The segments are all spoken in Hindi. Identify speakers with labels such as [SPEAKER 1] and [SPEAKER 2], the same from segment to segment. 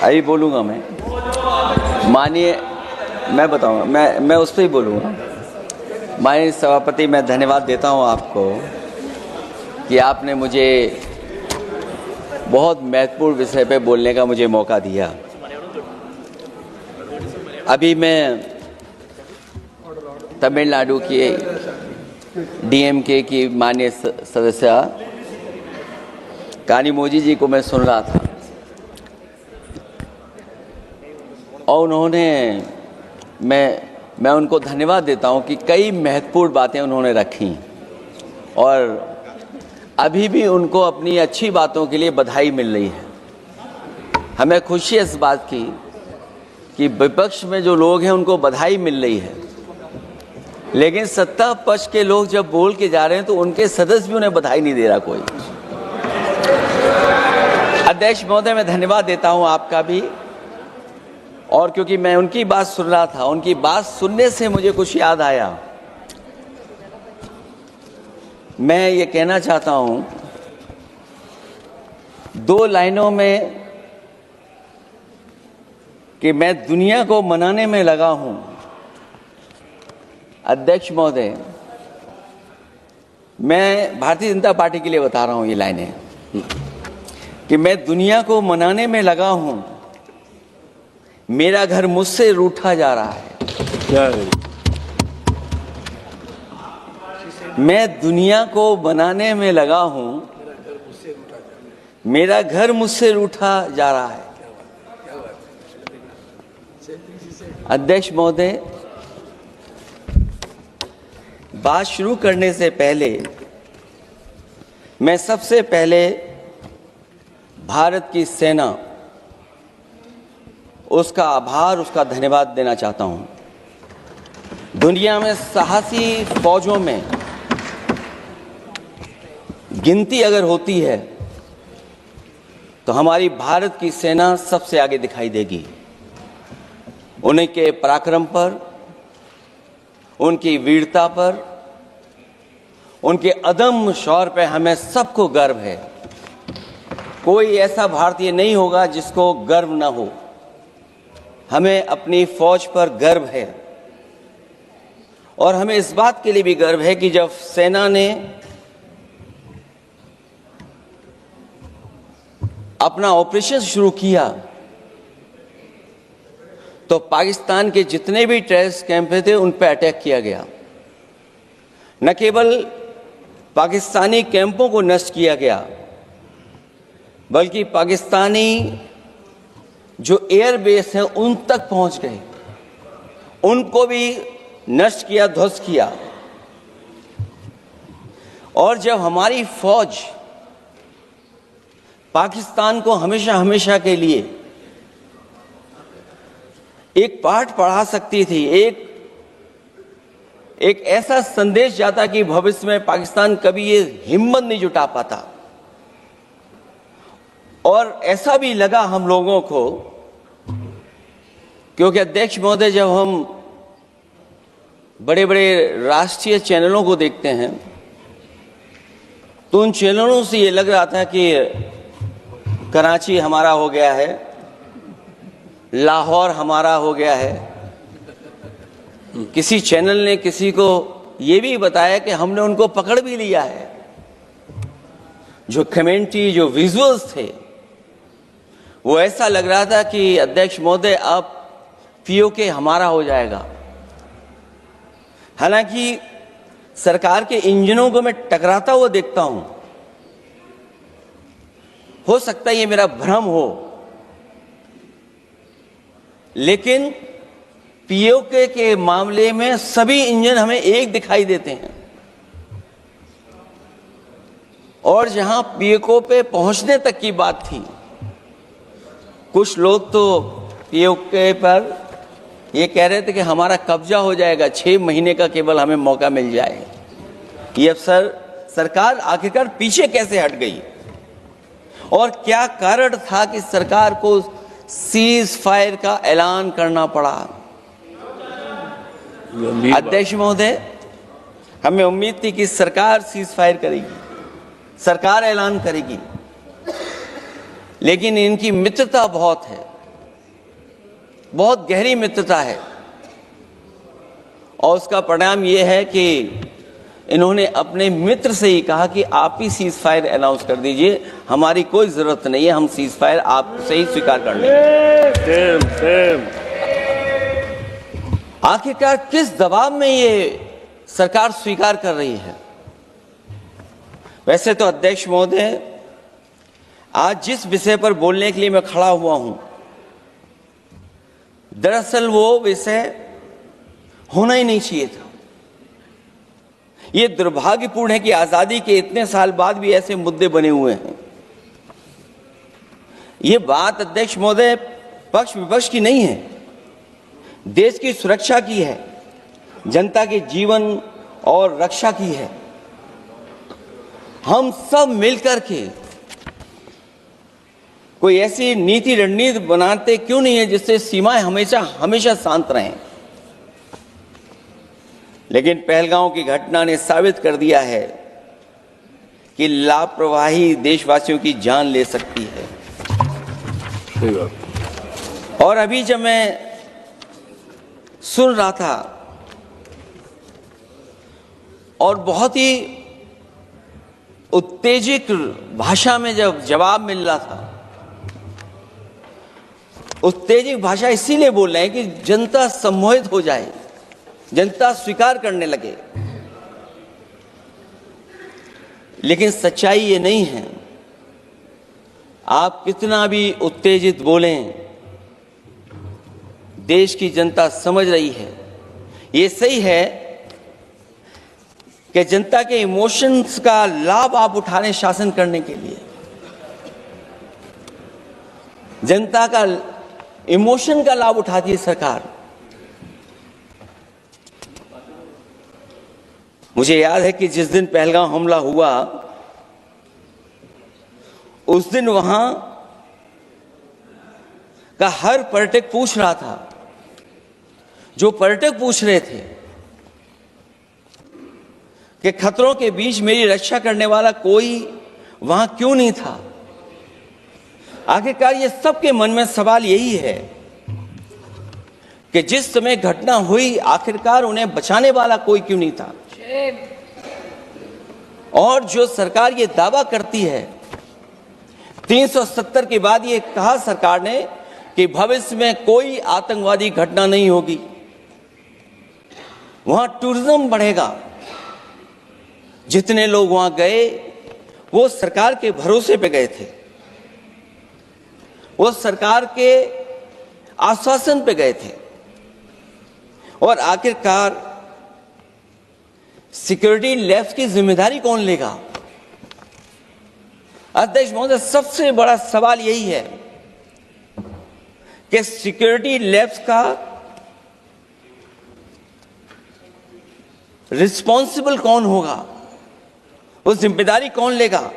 [SPEAKER 1] अभी बोलूँगा माननीय, मैं बताऊँगा, मैं उस पर ही बोलूँगा। माननीय सभापति, मैं धन्यवाद देता हूँ आपको कि आपने मुझे बहुत महत्वपूर्ण विषय पे बोलने का मुझे मौका दिया। अभी मैं तमिलनाडु के डीएमके की माननीय सदस्य कानिमोझी जी को मैं सुन रहा था और उन्होंने, मैं उनको धन्यवाद देता हूं कि कई महत्वपूर्ण बातें उन्होंने रखी और अभी भी उनको अपनी अच्छी बातों के लिए बधाई मिल रही है। हमें खुशी है इस बात की कि विपक्ष में जो लोग हैं उनको बधाई मिल रही है, लेकिन सत्ता पक्ष के लोग जब बोल के जा रहे हैं तो उनके सदस्य भी उन्हें बधाई नहीं दे रहा कोई। अध्यक्ष महोदय, मैं धन्यवाद देता हूं आपका भी, और क्योंकि मैं उनकी बात सुन रहा था, उनकी बात सुनने से मुझे कुछ याद आया। मैं ये कहना चाहता हूं 2 लाइनों में कि मैं दुनिया को मनाने में लगा हूं। अध्यक्ष महोदय, मैं भारतीय जनता पार्टी के लिए बता रहा हूं ये लाइनें कि मैं दुनिया को मनाने में लगा हूं, मेरा घर मुझसे रूठा जा रहा है। मैं दुनिया को बनाने में लगा हूं, मेरा घर मुझसे रूठा जा रहा है। अध्यक्ष महोदय, बात शुरू करने से पहले मैं सबसे पहले भारत की सेना, उसका आभार, उसका धन्यवाद देना चाहता हूं। दुनिया में साहसी फौजों में गिनती अगर होती है तो हमारी भारत की सेना सबसे आगे दिखाई देगी। उनके पराक्रम पर, उनकी वीरता पर, उनके अदम्य शौर्य पर हमें सबको गर्व है। कोई ऐसा भारतीय नहीं होगा जिसको गर्व न हो। हमें अपनी फौज पर गर्व है और हमें इस बात के लिए भी गर्व है कि जब सेना ने अपना ऑपरेशन शुरू किया तो पाकिस्तान के जितने भी टेररिस्ट कैंप थे उन पर अटैक किया गया। न केवल पाकिस्तानी कैंपों को नष्ट किया गया, बल्कि पाकिस्तानी जो एयरबेस हैं उन तक पहुंच गए, उनको भी नष्ट किया, ध्वस्त किया। और जब हमारी फौज पाकिस्तान को हमेशा हमेशा के लिए एक पाठ पढ़ा सकती थी, एक ऐसा संदेश जाता कि भविष्य में पाकिस्तान कभी ये हिम्मत नहीं जुटा पाता, और ऐसा भी लगा हम लोगों को, क्योंकि अध्यक्ष महोदय, जब हम बड़े बड़े राष्ट्रीय चैनलों को देखते हैं तो उन चैनलों से ये लग रहा था कि कराची हमारा हो गया है, लाहौर हमारा हो गया है। किसी चैनल ने किसी को ये भी बताया कि हमने उनको पकड़ भी लिया है। जो कमेंट्री, जो विजुअल्स थे, वो ऐसा लग रहा था कि अध्यक्ष महोदय अब पीओके हमारा हो जाएगा। हालांकि सरकार के इंजनों को मैं टकराता हुआ देखता हूं। हो सकता है ये मेरा भ्रम हो, लेकिन पीओके के मामले में सभी इंजन हमें एक दिखाई देते हैं, और जहां पीओके पे पहुंचने तक की बात थी, कुछ लोग तो पीओके पर ये कह रहे थे कि हमारा कब्जा हो जाएगा, 6 महीने का केवल हमें मौका मिल जाए। ये अफसर सरकार आखिरकार पीछे कैसे हट गई, और क्या कारण था कि सरकार को सीज फायर का ऐलान करना पड़ा? अध्यक्ष महोदय, हमें उम्मीद थी कि सरकार सीज फायर करेगी, सरकार ऐलान करेगी, लेकिन इनकी मित्रता बहुत है। बहुत गहरी मित्रता है और उसका परिणाम ये है कि इन्होंने अपने मित्र से ही कहा कि आप ही सीज फायर अनाउंस कर दीजिए, हमारी कोई जरूरत नहीं है, हम सीज फायर आपसे ही स्वीकार कर लेंगे। आखिरकार किस दबाव में ये सरकार स्वीकार कर रही है? वैसे तो अध्यक्ष महोदय, आज जिस विषय पर बोलने के लिए मैं खड़ा हुआ हूं, दरअसल वो विषय होना ही नहीं चाहिए था। ये दुर्भाग्यपूर्ण है कि आजादी के इतने साल बाद भी ऐसे मुद्दे बने हुए हैं। ये बात अध्यक्ष महोदय पक्ष विपक्ष की नहीं है, देश की सुरक्षा की है, जनता के जीवन और रक्षा की है। हम सब मिलकर के कोई ऐसी नीति रणनीति बनाते क्यों नहीं है जिससे सीमाएं हमेशा हमेशा शांत रहें। लेकिन पहलगांव की घटना ने साबित कर दिया है कि लापरवाही देशवासियों की जान ले सकती है। और अभी जब मैं सुन रहा था और बहुत ही उत्तेजित भाषा में जब जवाब मिल रहा था, उत्तेजित भाषा इसीलिए बोल रहे हैं कि जनता सम्मोहित हो जाए, जनता स्वीकार करने लगे। लेकिन सच्चाई ये नहीं है। आप कितना भी उत्तेजित बोलें, देश की जनता समझ रही है। ये सही है कि जनता के इमोशंस का लाभ आप उठा रहे हैं शासन करने के लिए। जनता का इमोशन का लाभ उठाती है सरकार। मुझे याद है कि जिस दिन पहलगाम हमला हुआ, उस दिन वहां का हर पर्यटक पूछ रहा था, जो पर्यटक पूछ रहे थे कि खतरों के बीच मेरी रक्षा करने वाला कोई वहां क्यों नहीं था। आखिरकार ये सबके मन में सवाल यही है कि जिस समय घटना हुई, आखिरकार उन्हें बचाने वाला कोई क्यों नहीं था। और जो सरकार ये दावा करती है, 370 के बाद ये कहा सरकार ने कि भविष्य में कोई आतंकवादी घटना नहीं होगी, वहां टूरिज्म बढ़ेगा। जितने लोग वहां गए वो सरकार के भरोसे पे गए थे, वो सरकार के आश्वासन पे गए थे। और आखिरकार सिक्योरिटी लैब्स की जिम्मेदारी कौन लेगा? अध्यक्ष महोदय, सबसे बड़ा सवाल यही है कि सिक्योरिटी लैब्स का रिस्पॉन्सिबल कौन होगा, वो जिम्मेदारी कौन लेगा?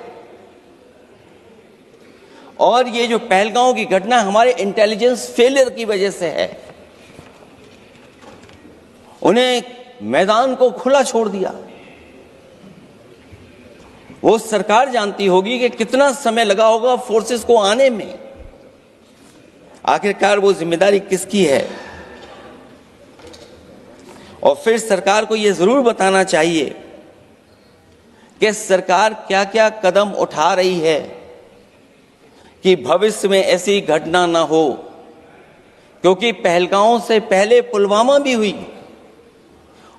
[SPEAKER 1] और ये जो पहलगांव की घटना हमारे इंटेलिजेंस फेलियर की वजह से है। उन्हें मैदान को खुला छोड़ दिया। वो सरकार जानती होगी कि कितना समय लगा होगा फोर्सेस को आने में। आखिरकार वो जिम्मेदारी किसकी है? और फिर सरकार को ये जरूर बताना चाहिए कि सरकार क्या क्या कदम उठा रही है कि भविष्य में ऐसी घटना ना हो। क्योंकि पहलगांव से पहले पुलवामा भी हुई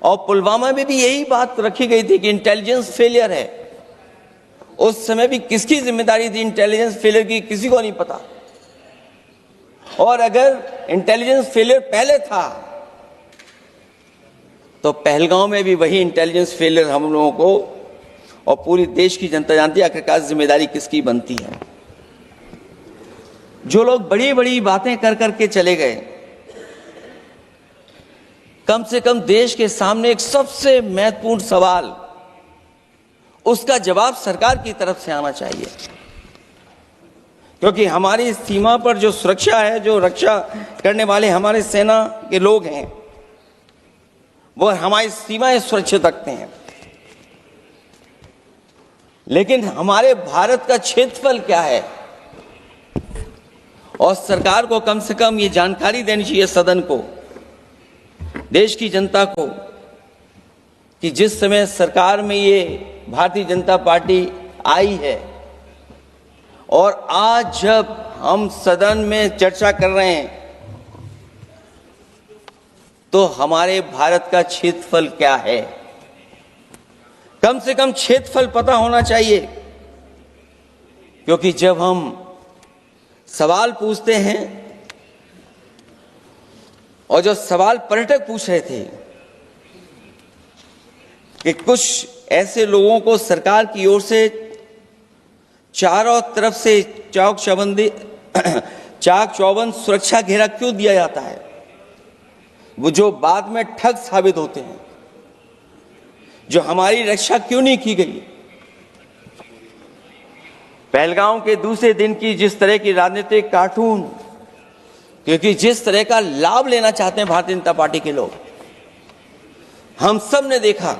[SPEAKER 1] और पुलवामा में भी यही बात रखी गई थी कि इंटेलिजेंस फेलियर है। उस समय भी किसकी जिम्मेदारी थी इंटेलिजेंस फेलियर की? किसी को नहीं पता। और अगर इंटेलिजेंस फेलियर पहले था तो पहलगांव में भी वही इंटेलिजेंस फेलियर हम लोगों को और पूरी देश की जनता जानती है आखिरकार जिम्मेदारी किसकी बनती है। जो लोग बड़ी बड़ी बातें कर करके चले गए, कम से कम देश के सामने एक सबसे महत्वपूर्ण सवाल, उसका जवाब सरकार की तरफ से आना चाहिए। क्योंकि हमारी सीमा पर जो सुरक्षा है, जो रक्षा करने वाले हमारे सेना के लोग हैं, वो हमारी सीमाएं सुरक्षित रखते हैं। लेकिन हमारे भारत का क्षेत्रफल क्या है और सरकार को कम से कम ये जानकारी देनी चाहिए सदन को, देश की जनता को, कि जिस समय सरकार में ये भारतीय जनता पार्टी आई है और आज जब हम सदन में चर्चा कर रहे हैं तो हमारे भारत का क्षेत्रफल क्या है, कम से कम क्षेत्रफल पता होना चाहिए। क्योंकि जब हम सवाल पूछते हैं, और जो सवाल पर्यटक पूछ रहे थे कि कुछ ऐसे लोगों को सरकार की ओर से चारों तरफ से चाक चौबंद सुरक्षा घेरा क्यों दिया जाता है, वो जो बाद में ठग साबित होते हैं, जो हमारी रक्षा क्यों नहीं की गई। पहलगाम के दूसरे दिन की जिस तरह की राजनीतिक कार्टून, क्योंकि जिस तरह का लाभ लेना चाहते हैं भारतीय जनता पार्टी के लोग, हम सब ने देखा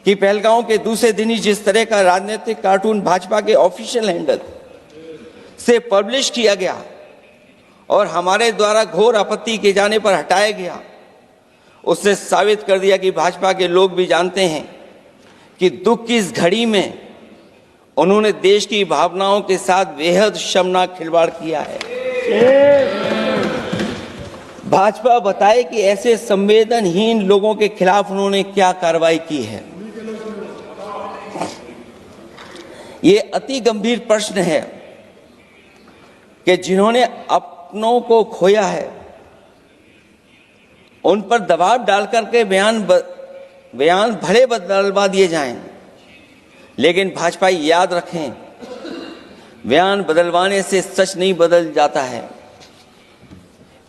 [SPEAKER 1] कि पहलगाम के दूसरे दिन ही जिस तरह का राजनीतिक कार्टून भाजपा के ऑफिशियल हैंडल से पब्लिश किया गया और हमारे द्वारा घोर आपत्ति किए जाने पर हटाया गया, उसने साबित कर दिया कि भाजपा के लोग भी जानते हैं कि दुख की इस घड़ी में उन्होंने देश की भावनाओं के साथ बेहद शर्मनाक खिलवाड़ किया है। भाजपा बताए कि ऐसे संवेदनहीन लोगों के खिलाफ उन्होंने क्या कार्रवाई की है। ये अति गंभीर प्रश्न है कि जिन्होंने अपनों को खोया है उन पर दबाव डाल करके बयान भले बदलवा दिए जाएं, लेकिन भाजपा याद रखें, बयान बदलवाने से सच नहीं बदल जाता है।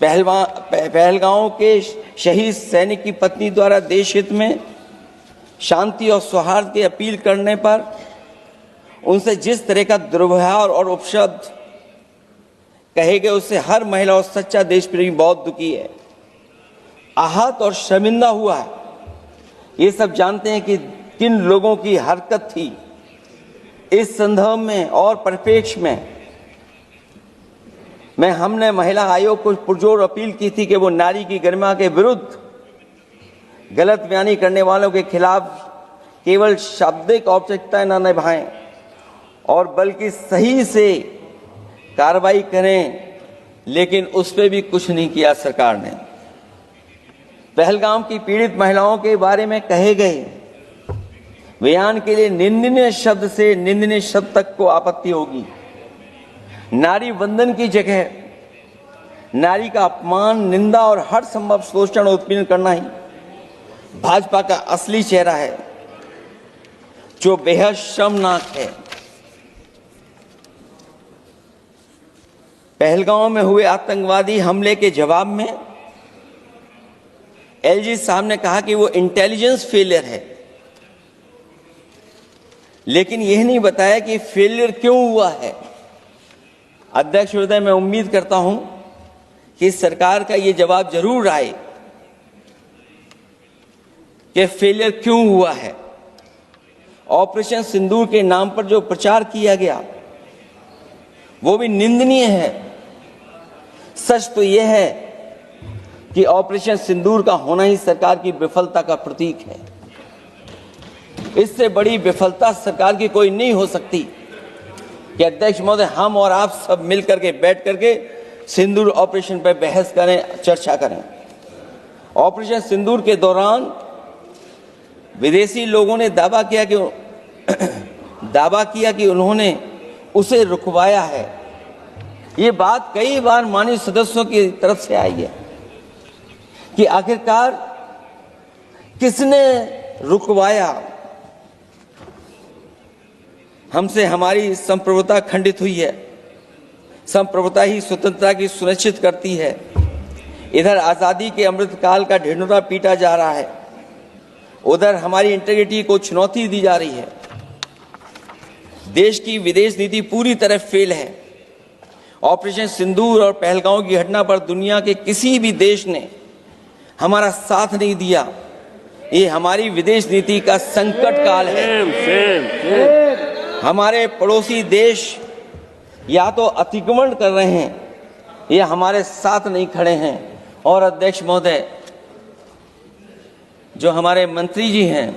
[SPEAKER 1] पहलगांव के शहीद सैनिक की पत्नी द्वारा देश हित में शांति और सौहार्द की अपील करने पर उनसे जिस तरह का दुर्व्यवहार और उपशब्द कहे गए, उससे हर महिला और सच्चा देश प्रेमी बहुत दुखी है, आहत और शर्मिंदा हुआ है। ये सब जानते हैं कि किन लोगों की हरकत थी। इस संदर्भ में और परिप्रेक्ष्य में हमने महिला आयोग को पुरजोर अपील की थी कि वो नारी की गरिमा के विरुद्ध गलत बयानी करने वालों के खिलाफ केवल शाब्दिक औपचारिकताएं न निभाएं और बल्कि सही से कार्रवाई करें, लेकिन उस पर भी कुछ नहीं किया सरकार ने। पहलगाम की पीड़ित महिलाओं के बारे में कहे गए बयान के लिए निंदनीय शब्द से निंदनीय शब्द तक को आपत्ति होगी। नारी वंदन की जगह नारी का अपमान, निंदा और हर संभव शोषण और उत्पीड़न करना ही भाजपा का असली चेहरा है, जो बेहद शर्मनाक है। पहलगाम में हुए आतंकवादी हमले के जवाब में एलजी साहब ने कहा कि वो इंटेलिजेंस फेलियर है, लेकिन यह नहीं बताया कि फेलियर क्यों हुआ है। अध्यक्ष महोदय, मैं उम्मीद करता हूं कि सरकार का यह जवाब जरूर आए कि फेलियर क्यों हुआ है। ऑपरेशन सिंदूर के नाम पर जो प्रचार किया गया वो भी निंदनीय है। सच तो यह है कि ऑपरेशन सिंदूर का होना ही सरकार की विफलता का प्रतीक है। इससे बड़ी विफलता सरकार की कोई नहीं हो सकती कि अध्यक्ष महोदय हम और आप सब मिलकर के बैठ करके सिंदूर ऑपरेशन पर बहस करें, चर्चा करें। ऑपरेशन सिंदूर के दौरान विदेशी लोगों ने दावा किया कि उन्होंने उसे रुकवाया है। ये बात कई बार माननीय सदस्यों की तरफ से आई है कि आखिरकार किसने रुकवाया। हमसे हमारी संप्रभुता खंडित हुई है। संप्रभुता ही स्वतंत्रता की सुनिश्चित करती है। इधर आज़ादी के अमृतकाल का ढिंढोरा पीटा जा रहा है, उधर हमारी इंटीग्रिटी को चुनौती दी जा रही है। देश की विदेश नीति पूरी तरह फेल है। ऑपरेशन सिंदूर और पहलगाम की घटना पर दुनिया के किसी भी देश ने हमारा साथ नहीं दिया। ये हमारी विदेश नीति का संकट काल है। हमारे पड़ोसी देश या तो अतिक्रमण कर रहे हैं या हमारे साथ नहीं खड़े हैं। और अध्यक्ष महोदय, जो हमारे मंत्री जी हैं,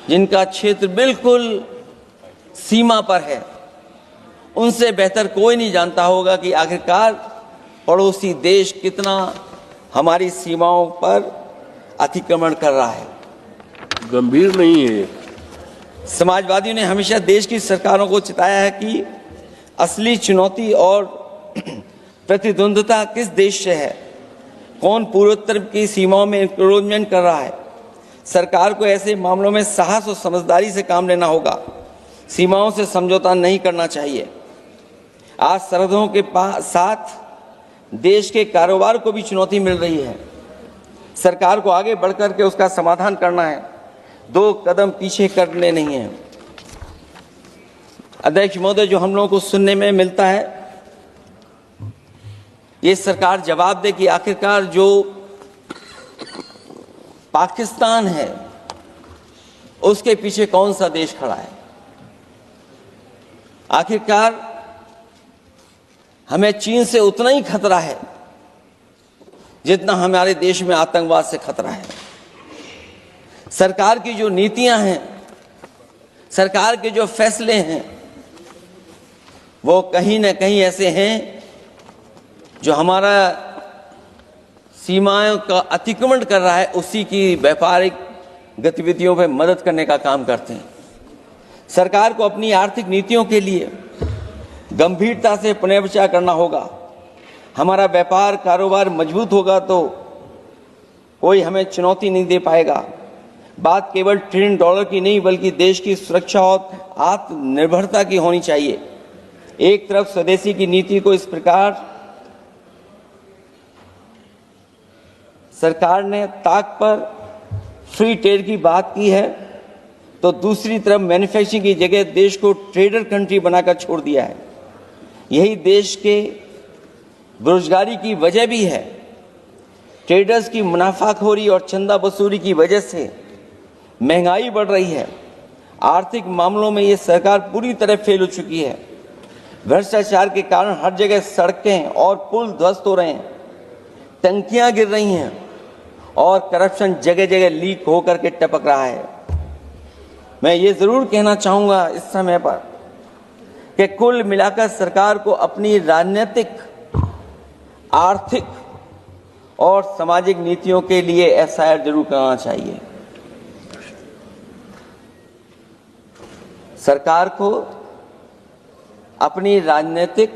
[SPEAKER 1] जिनका क्षेत्र बिल्कुल सीमा पर है, उनसे बेहतर कोई नहीं जानता होगा कि आखिरकार पड़ोसी देश कितना हमारी सीमाओं पर अतिक्रमण कर रहा है।
[SPEAKER 2] गंभीर नहीं है।
[SPEAKER 1] समाजवादियों ने हमेशा देश की सरकारों को चिताया है कि असली चुनौती और प्रतिद्वंद्विता किस देश से है, कौन पूर्वोत्तर की सीमाओं में इंक्रोचमेंट कर रहा है। सरकार को ऐसे मामलों में साहस और समझदारी से काम लेना होगा, सीमाओं से समझौता नहीं करना चाहिए। आज सरहदों के साथ देश के कारोबार को भी चुनौती मिल रही है। सरकार को आगे बढ़कर के उसका समाधान करना है, 2 कदम पीछे करने नहीं है। अध्यक्ष महोदय, जो हम लोगों को सुनने में मिलता है, ये सरकार जवाब दे कि आखिरकार जो पाकिस्तान है उसके पीछे कौन सा देश खड़ा है। आखिरकार हमें चीन से उतना ही खतरा है जितना हमारे देश में आतंकवाद से खतरा है। सरकार की जो नीतियां हैं, सरकार के जो फैसले हैं, वो कहीं ना कहीं ऐसे हैं जो हमारा सीमाओं का अतिक्रमण कर रहा है, उसी की व्यापारिक गतिविधियों पर मदद करने का काम करते हैं। सरकार को अपनी आर्थिक नीतियों के लिए गंभीरता से पुनर्विचार करना होगा। हमारा व्यापार कारोबार मजबूत होगा तो कोई हमें चुनौती नहीं दे पाएगा। बात केवल $1 ट्रिलियन की नहीं, बल्कि देश की सुरक्षा और आत्मनिर्भरता की होनी चाहिए। एक तरफ स्वदेशी की नीति को इस प्रकार सरकार ने ताक पर फ्री ट्रेड की बात की है, तो दूसरी तरफ मैन्युफैक्चरिंग की जगह देश को ट्रेडर कंट्री बनाकर छोड़ दिया है। यही देश के बेरोजगारी की वजह भी है। ट्रेडर्स की मुनाफाखोरी और चंदा वसूली की वजह से महंगाई बढ़ रही है। आर्थिक मामलों में ये सरकार पूरी तरह फेल हो चुकी है। भ्रष्टाचार के कारण हर जगह सड़कें और पुल ध्वस्त हो रहे हैं, टंकियां गिर रही हैं और करप्शन जगह जगह लीक होकर के टपक रहा है। मैं ये जरूर कहना चाहूंगा इस समय पर कि कुल मिलाकर सरकार को अपनी राजनीतिक, आर्थिक और सामाजिक नीतियों के लिए एफआईआर जरूर करना चाहिए। सरकार को अपनी राजनीतिक,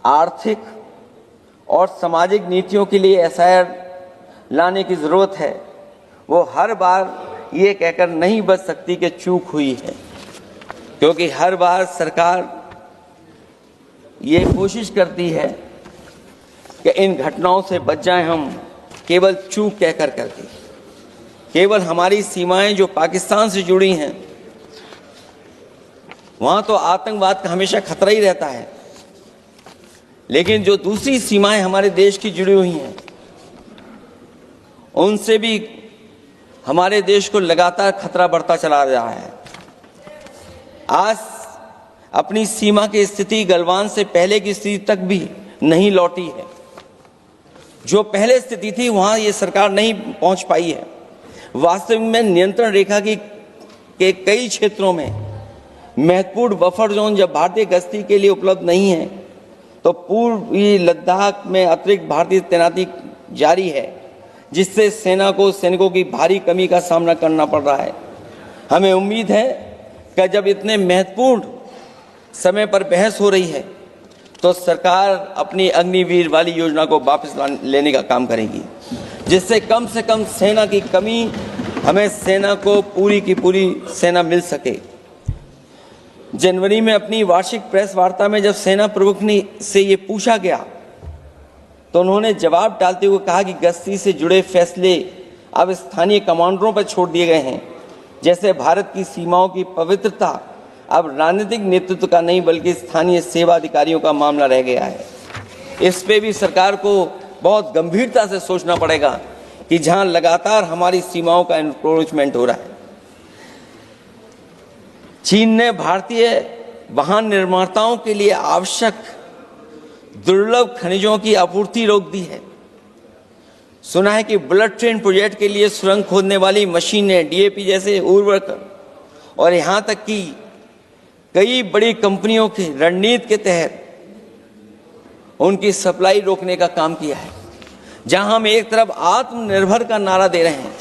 [SPEAKER 1] आर्थिक और सामाजिक नीतियों के लिए एफआईआर लाने की जरूरत है। वो हर बार ये कहकर नहीं बच सकती कि चूक हुई है, क्योंकि हर बार सरकार ये कोशिश करती है कि इन घटनाओं से बच जाएं हम, केवल चूक कहकर करके। केवल हमारी सीमाएं जो पाकिस्तान से जुड़ी हैं, वहां तो आतंकवाद का हमेशा खतरा ही रहता है, लेकिन जो दूसरी सीमाएं हमारे देश की जुड़ी हुई हैं, उनसे भी हमारे देश को लगातार खतरा बढ़ता चला रहा है। आज अपनी सीमा की स्थिति गलवान से पहले की स्थिति तक भी नहीं लौटी है। जो पहले स्थिति थी वहां ये सरकार नहीं पहुंच पाई है। वास्तविक में नियंत्रण रेखा के कई क्षेत्रों में महत्वपूर्ण बफर जोन जब भारतीय गश्ती के लिए उपलब्ध नहीं है, तो पूर्वी लद्दाख में अतिरिक्त भारतीय तैनाती जारी है, जिससे सेना को सैनिकों की भारी कमी का सामना करना पड़ रहा है। हमें उम्मीद है कि जब इतने महत्वपूर्ण समय पर बहस हो रही है, तो सरकार अपनी अग्निवीर वाली योजना को वापस लेने का काम करेगी, जिससे कम से कम सेना की कमी, हमें सेना को पूरी की पूरी सेना मिल सके। जनवरी में अपनी वार्षिक प्रेस वार्ता में जब सेना प्रमुख ने से ये पूछा गया, तो उन्होंने जवाब डालते हुए कहा कि गश्ती से जुड़े फैसले अब स्थानीय कमांडरों पर छोड़ दिए गए हैं। जैसे भारत की सीमाओं की पवित्रता अब राजनीतिक नेतृत्व का नहीं, बल्कि स्थानीय सेवा अधिकारियों का मामला रह गया है। इस पे भी सरकार को बहुत गंभीरता से सोचना पड़ेगा कि जहां लगातार हमारी सीमाओं का एनक्रोचमेंट हो रहा है। चीन ने भारतीय वाहन निर्माताओं के लिए आवश्यक दुर्लभ खनिजों की आपूर्ति रोक दी है। सुना है कि बुलेट ट्रेन प्रोजेक्ट के लिए सुरंग खोदने वाली मशीनें, डीएपी जैसे उर्वरक और यहाँ तक कि कई बड़ी कंपनियों की रणनीति के तहत उनकी सप्लाई रोकने का काम किया है। जहां हम एक तरफ आत्मनिर्भर का नारा दे रहे हैं,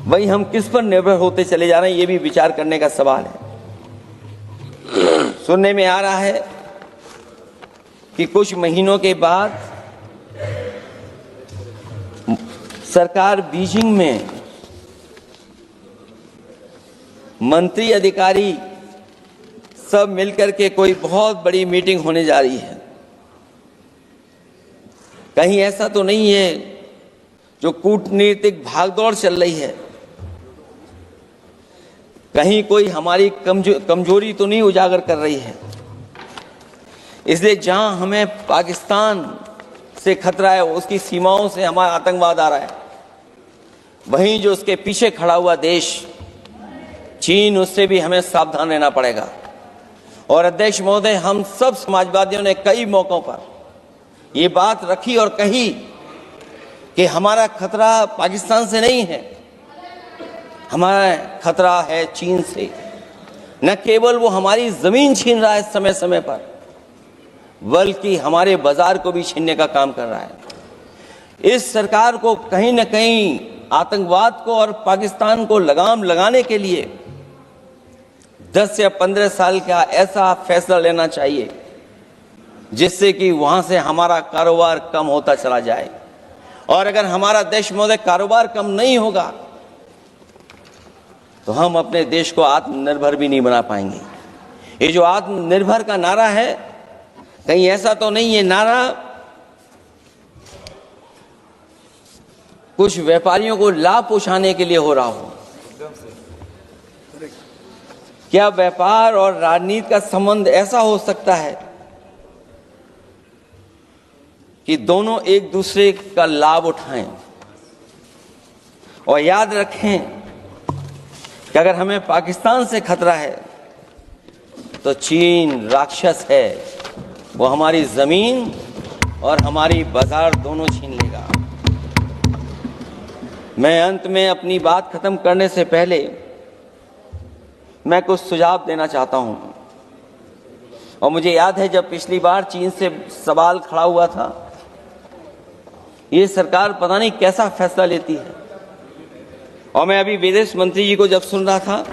[SPEAKER 1] वहीं हम किस पर निर्भर होते चले जा रहे हैं, ये भी विचार करने का सवाल है। सुनने में आ रहा है कि कुछ महीनों के बाद सरकार बीजिंग में मंत्री अधिकारी सब मिलकर के कोई बहुत बड़ी मीटिंग होने जा रही है। कहीं ऐसा तो नहीं है जो कूटनीतिक भागदौड़ चल रही है, कहीं कोई हमारी कमजोरी तो नहीं उजागर कर रही है। इसलिए जहां हमें पाकिस्तान से खतरा है, उसकी सीमाओं से हमारा आतंकवाद आ रहा है, वहीं जो उसके पीछे खड़ा हुआ देश चीन, उससे भी हमें सावधान रहना पड़ेगा। और अध्यक्ष महोदय, हम सब समाजवादियों ने कई मौकों पर ये बात रखी और कही कि हमारा खतरा पाकिस्तान से नहीं है, हमारा खतरा है चीन से। न केवल वो हमारी जमीन छीन रहा है समय समय पर, बल्कि हमारे बाजार को भी छीनने का काम कर रहा है। इस सरकार को कहीं न कहीं आतंकवाद को और पाकिस्तान को लगाम लगाने के लिए 10 या 15 साल का ऐसा फैसला लेना चाहिए जिससे कि वहां से हमारा कारोबार कम होता चला जाए। और अगर हमारा देश महोदय कारोबार कम नहीं होगा तो हम अपने देश को आत्मनिर्भर भी नहीं बना पाएंगे। ये जो आत्मनिर्भर का नारा है, कहीं ऐसा तो नहीं है नारा कुछ व्यापारियों को लाभ पहुंचाने के लिए हो रहा हो? क्या व्यापार और राजनीति का संबंध ऐसा हो सकता है कि दोनों एक दूसरे का लाभ उठाएं? और याद रखें कि अगर हमें पाकिस्तान से खतरा है तो चीन राक्षस है, वो हमारी जमीन और हमारी बाजार दोनों छीन लेगा। मैं अंत में अपनी बात खत्म करने से पहले मैं कुछ सुझाव देना चाहता हूं। और मुझे याद है जब पिछली बार चीन से सवाल खड़ा हुआ था, ये सरकार पता नहीं कैसा फैसला लेती है। और मैं अभी विदेश मंत्री जी को जब सुन रहा था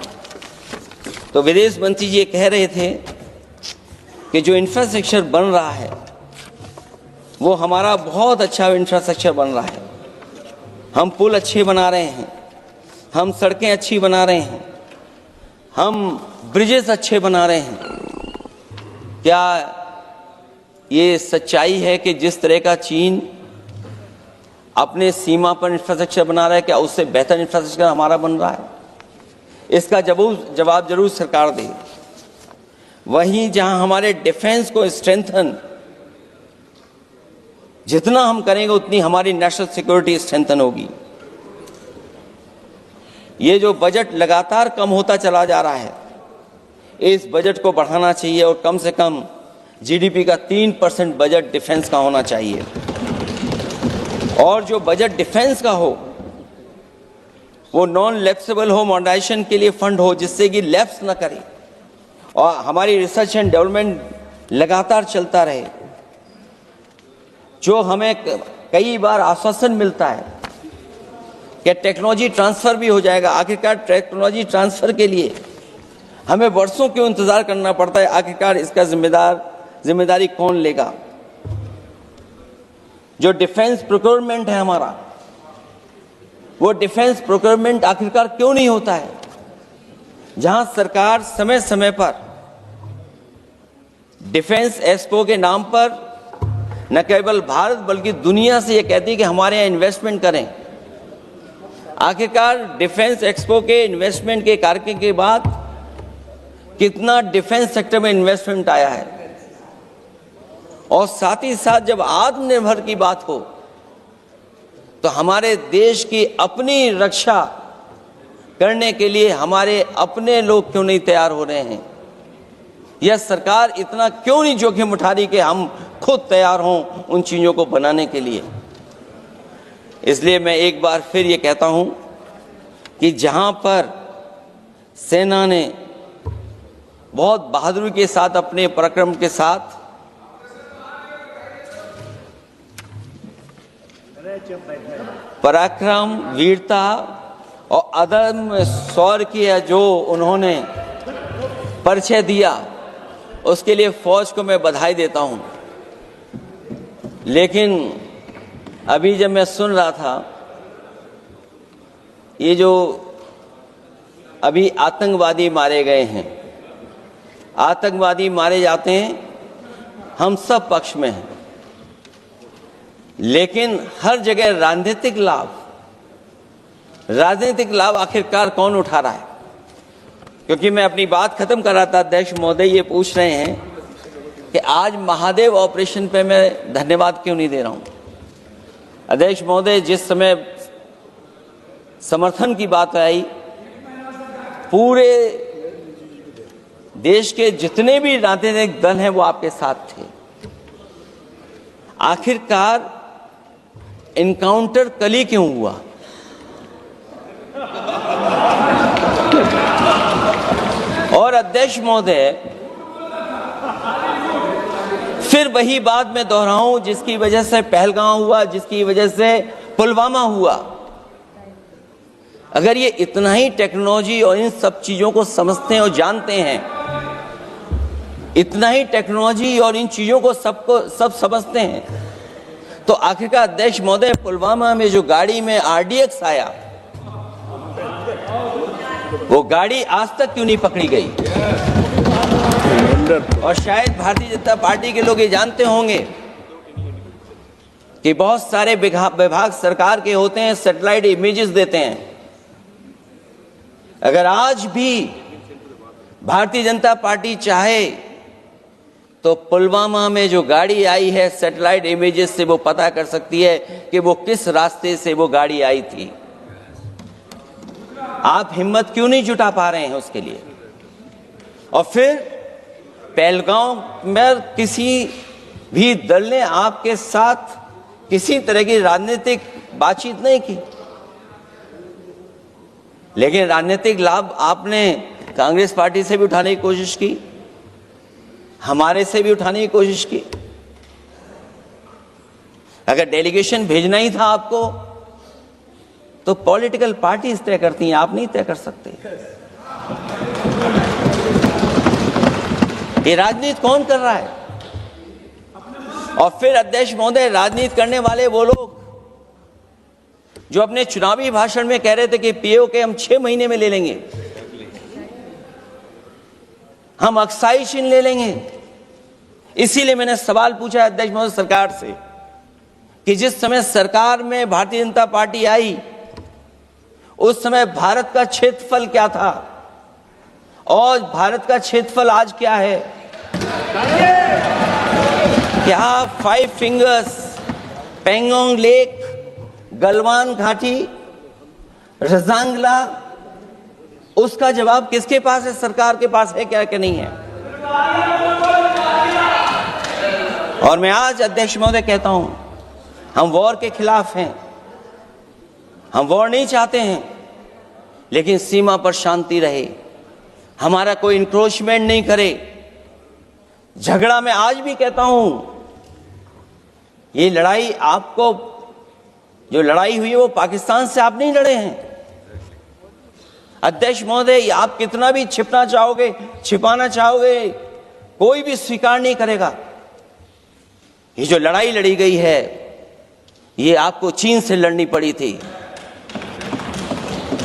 [SPEAKER 1] तो विदेश मंत्री जी ये कह रहे थे कि जो इंफ्रास्ट्रक्चर बन रहा है वो हमारा बहुत अच्छा इंफ्रास्ट्रक्चर बन रहा है। हम पुल अच्छे बना रहे हैं, हम सड़कें अच्छी बना रहे हैं, हम ब्रिजेस अच्छे बना रहे हैं। क्या ये सच्चाई है कि जिस तरह का चीन अपने सीमा पर इंफ्रास्ट्रक्चर बना रहा है, क्या उससे बेहतर इंफ्रास्ट्रक्चर हमारा बन रहा है? इसका जवाब जरूर सरकार दे। वहीं जहां हमारे डिफेंस को स्ट्रेंथन जितना हम करेंगे उतनी हमारी नेशनल सिक्योरिटी स्ट्रेंथन होगी। ये जो बजट लगातार कम होता चला जा रहा है, इस बजट को बढ़ाना चाहिए और कम से कम जीडीपी का 3% बजट डिफेंस का होना चाहिए। और जो बजट डिफेंस का हो वो नॉन लैप्सेबल हो, मॉडर्नाइजेशन के लिए फंड हो जिससे कि लैप्स ना करे और हमारी रिसर्च एंड डेवलपमेंट लगातार चलता रहे। जो हमें कई बार आश्वासन मिलता है कि टेक्नोलॉजी ट्रांसफर भी हो जाएगा, आखिरकार टेक्नोलॉजी ट्रांसफर के लिए हमें वर्षों क्यों इंतजार करना पड़ता है? आखिरकार इसका जिम्मेदारी कौन लेगा? जो डिफेंस प्रोक्योरमेंट है हमारा, वो डिफेंस प्रोक्योरमेंट आखिरकार क्यों नहीं होता है? जहां सरकार समय समय पर डिफेंस एक्सपो के नाम पर न केवल भारत बल्कि दुनिया से ये कहती है कि हमारे यहाँ इन्वेस्टमेंट करें। आखिरकार डिफेंस एक्सपो के इन्वेस्टमेंट के कार्यक्रम के बाद कितना डिफेंस सेक्टर में इन्वेस्टमेंट आया है? और साथ ही साथ जब आत्मनिर्भर की बात हो तो हमारे देश की अपनी रक्षा करने के लिए हमारे अपने लोग क्यों नहीं तैयार हो रहे हैं? यह सरकार इतना क्यों नहीं जोखिम उठा रही कि हम खुद तैयार हों उन चीज़ों को बनाने के लिए। इसलिए मैं एक बार फिर ये कहता हूं कि जहां पर सेना ने बहुत बहादुरी के साथ, अपने पराक्रम के साथ पराक्रम, वीरता और अदम्य शौर्य की जो उन्होंने परिचय दिया, उसके लिए फौज को मैं बधाई देता हूं। लेकिन अभी जब मैं सुन रहा था, ये जो अभी आतंकवादी मारे गए हैं, आतंकवादी मारे जाते हैं, हम सब पक्ष में हैं, लेकिन हर जगह राजनीतिक लाभ आखिरकार कौन उठा रहा है? क्योंकि मैं अपनी बात खत्म कर रहा था, अध्यक्ष महोदय ये पूछ रहे हैं कि आज महादेव ऑपरेशन पे मैं धन्यवाद क्यों नहीं दे रहा हूं। अध्यक्ष महोदय, जिस समय समर्थन की बात आई, पूरे देश के जितने भी राजनीतिक दल हैं वो आपके साथ थे। आखिरकार इनकाउंटर कल ही क्यों हुआ? और अध्यक्ष महोदय, फिर वही बात मैं दोहराऊं जिसकी वजह से पहलगांव हुआ, जिसकी वजह से पुलवामा हुआ। अगर ये इतना ही टेक्नोलॉजी और इन सब चीजों को समझते हैं और जानते हैं, इतना ही टेक्नोलॉजी और इन चीजों को सब समझते हैं, तो आखिरकार अध्यक्ष महोदय, पुलवामा में जो गाड़ी में RDX आया, वो गाड़ी आज तक क्यों नहीं पकड़ी गई? और शायद भारतीय जनता पार्टी के लोग ये जानते होंगे कि बहुत सारे विभाग सरकार के होते हैं, सैटेलाइट इमेजेस देते हैं। अगर आज भी भारतीय जनता पार्टी चाहे तो पुलवामा में जो गाड़ी आई है, सैटेलाइट इमेजेस से वो पता कर सकती है कि वो किस रास्ते से वो गाड़ी आई थी। आप हिम्मत क्यों नहीं जुटा पा रहे हैं उसके लिए? और फिर पहलगांव में किसी भी दल ने आपके साथ किसी तरह की राजनीतिक बातचीत नहीं की, लेकिन राजनीतिक लाभ आपने कांग्रेस पार्टी से भी उठाने की कोशिश की, हमारे से भी उठाने की कोशिश की। अगर डेलीगेशन भेजना ही था आपको, तो पॉलिटिकल पार्टीज तय करती हैं, आप नहीं तय कर सकते। ये राजनीति कौन कर रहा है? और फिर अध्यक्ष महोदय, राजनीति करने वाले वो लोग जो अपने चुनावी भाषण में कह रहे थे कि POK हम 6 महीने में ले लेंगे, हम अक्साई चिन्ह ले लेंगे। इसीलिए मैंने सवाल पूछा अध्यक्ष महोदय सरकार से कि जिस समय सरकार में भारतीय जनता पार्टी आई, उस समय भारत का क्षेत्रफल क्या था और भारत का क्षेत्रफल आज क्या है? क्या 5 फिंगर्स, पेंगोंग लेक, गलवान घाटी, रजांगला, उसका जवाब किसके पास है? सरकार के पास है क्या कि नहीं है? और मैं आज अध्यक्ष महोदय कहता हूं, हम वॉर के खिलाफ हैं, हम वॉर नहीं चाहते हैं, लेकिन सीमा पर शांति रहे, हमारा कोई इंक्रोचमेंट नहीं करे। झगड़ा मैं आज भी कहता हूं, ये लड़ाई आपको, जो लड़ाई हुई है वो पाकिस्तान से आप नहीं लड़े हैं। अध्यक्ष महोदय, आप कितना भी छिपना चाहोगे, छिपाना चाहोगे, कोई भी स्वीकार नहीं करेगा। ये जो लड़ाई लड़ी गई है, ये आपको चीन से लड़नी पड़ी थी।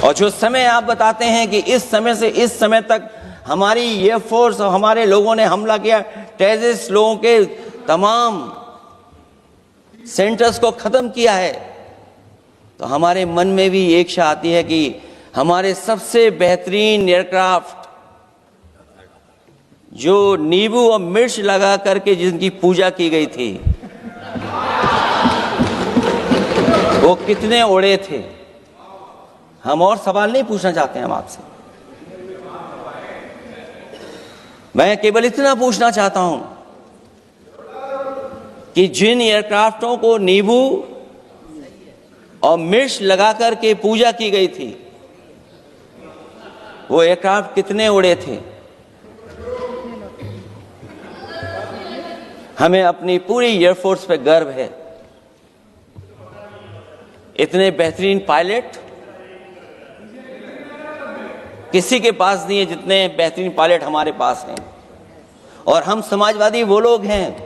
[SPEAKER 1] और जो समय आप बताते हैं कि इस समय से इस समय तक हमारी एयरफोर्स और हमारे लोगों ने हमला किया, टेररिस्ट लोगों के तमाम सेंटर्स को खत्म किया है, तो हमारे मन में भी एक इच्छा आती है कि हमारे सबसे बेहतरीन एयरक्राफ्ट जो नींबू और मिर्च लगा करके जिनकी पूजा की गई थी, वो कितने उड़े थे? हम और सवाल नहीं पूछना चाहते हैं हम आपसे। मैं केवल इतना पूछना चाहता हूं कि जिन एयरक्राफ्टों को नींबू और मिर्च लगाकर के पूजा की गई थी, वो एयरक्राफ्ट कितने उड़े थे? हमें अपनी पूरी एयरफोर्स पे गर्व है। इतने बेहतरीन पायलट किसी के पास नहीं है जितने बेहतरीन पायलट हमारे पास हैं। और हम समाजवादी वो लोग हैं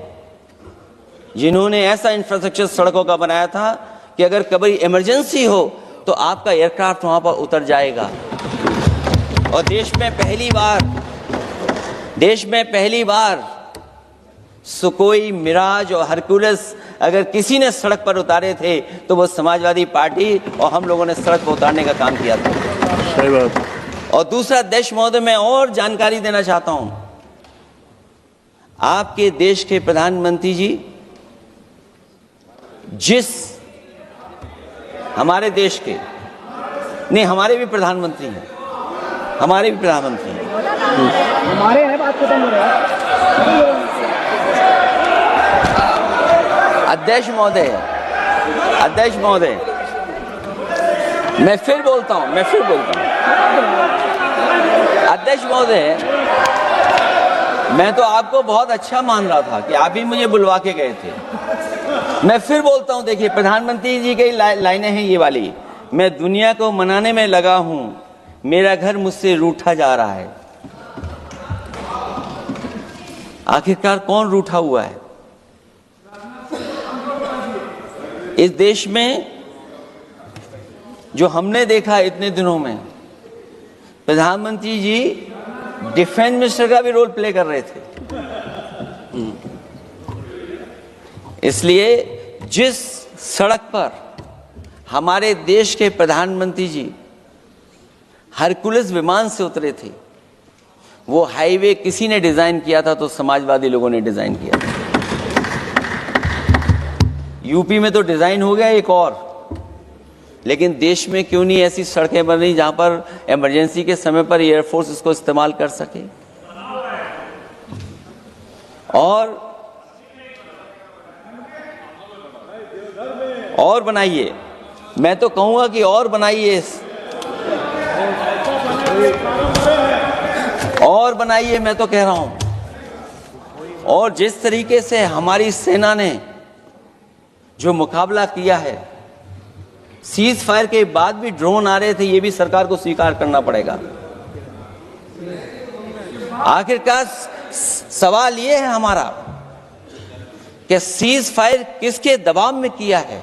[SPEAKER 1] जिन्होंने ऐसा इंफ्रास्ट्रक्चर सड़कों का बनाया था कि अगर कभी इमरजेंसी हो तो आपका एयरक्राफ्ट वहां पर उतर जाएगा। और देश में पहली बार सुकोई, मिराज और हरकुलस अगर किसी ने सड़क पर उतारे थे तो वो समाजवादी पार्टी और हम लोगों ने सड़क पर उतारने का काम किया था।
[SPEAKER 2] सही बात।
[SPEAKER 1] और दूसरा, देश महोदय, मैं और जानकारी देना चाहता हूं। आपके देश के प्रधानमंत्री जी हमारे देश के नहीं, हमारे भी प्रधानमंत्री हैं, हमारे हैं बात खत्म हो रहा है। अध्यक्ष महोदय, मैं फिर बोलता हूं। अध्यक्ष महोदय, मैं तो आपको बहुत अच्छा मान रहा था कि आप ही मुझे बुलवा के गए थे। मैं फिर बोलता हूं, देखिए प्रधानमंत्री जी की लाइनें हैं ये वाली, मैं दुनिया को मनाने में लगा हूं, मेरा घर मुझसे रूठा जा रहा है। आखिरकार कौन रूठा हुआ है? इस देश में जो हमने देखा इतने दिनों में, प्रधानमंत्री जी डिफेंस मिनिस्टर का भी रोल प्ले कर रहे थे। इसलिए जिस सड़क पर हमारे देश के प्रधानमंत्री जी हरकुलस विमान से उतरे थे, वो हाईवे किसी ने डिजाइन किया था तो समाजवादी लोगों ने डिजाइन किया था। यूपी में तो डिजाइन हो गया एक और, लेकिन देश में क्यों नहीं ऐसी सड़कें बन रही जहां पर इमरजेंसी के समय पर एयरफोर्स इसको इस्तेमाल कर सके? और बनाइए, मैं तो कहूंगा कि और बनाइए, मैं तो कह रहा हूं। और जिस तरीके से हमारी सेना ने जो मुकाबला किया है, सीज फायर के बाद भी ड्रोन आ रहे थे, ये भी सरकार को स्वीकार करना पड़ेगा। आखिरकार सवाल ये है हमारा कि सीज फायर किसके दबाव में किया है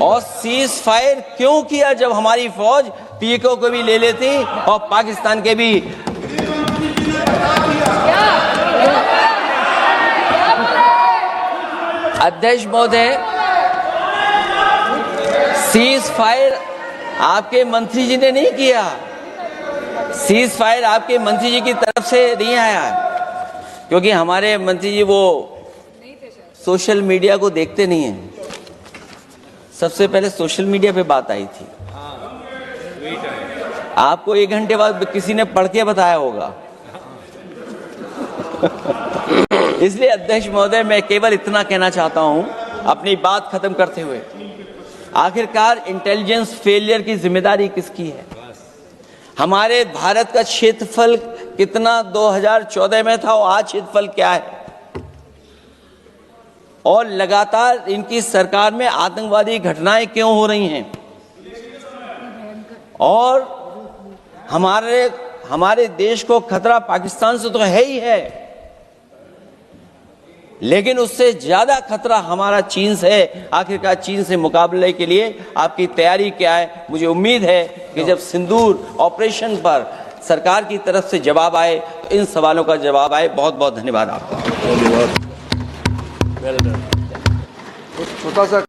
[SPEAKER 1] और सीज फायर क्यों किया जब हमारी फौज पीओके को भी ले लेती और पाकिस्तान के भी। अध्यक्ष महोदय, सीज फायर आपके मंत्री जी ने नहीं किया, सीज फायर आपके मंत्री जी की तरफ से नहीं आया, क्योंकि हमारे मंत्री जी वो सोशल मीडिया को देखते नहीं हैं। सबसे पहले सोशल मीडिया पे बात आई थी, आपको 1 घंटे बाद किसी ने पढ़ के बताया होगा। इसलिए अध्यक्ष महोदय, मैं केवल इतना कहना चाहता हूं अपनी बात खत्म करते हुए, आखिरकार इंटेलिजेंस फेलियर की जिम्मेदारी किसकी है? हमारे भारत का क्षेत्रफल कितना 2014 में था और आज क्षेत्रफल क्या है? और लगातार इनकी सरकार में आतंकवादी घटनाएं क्यों हो रही हैं? और हमारे देश को खतरा पाकिस्तान से तो है ही है, लेकिन उससे ज्यादा खतरा हमारा चीन से है। आखिरकार चीन से मुकाबले के लिए आपकी तैयारी क्या है? मुझे उम्मीद है कि जब सिंदूर ऑपरेशन पर सरकार की तरफ से जवाब आए तो इन सवालों का जवाब आए। बहुत बहुत धन्यवाद आपका।
[SPEAKER 2] छोटा सा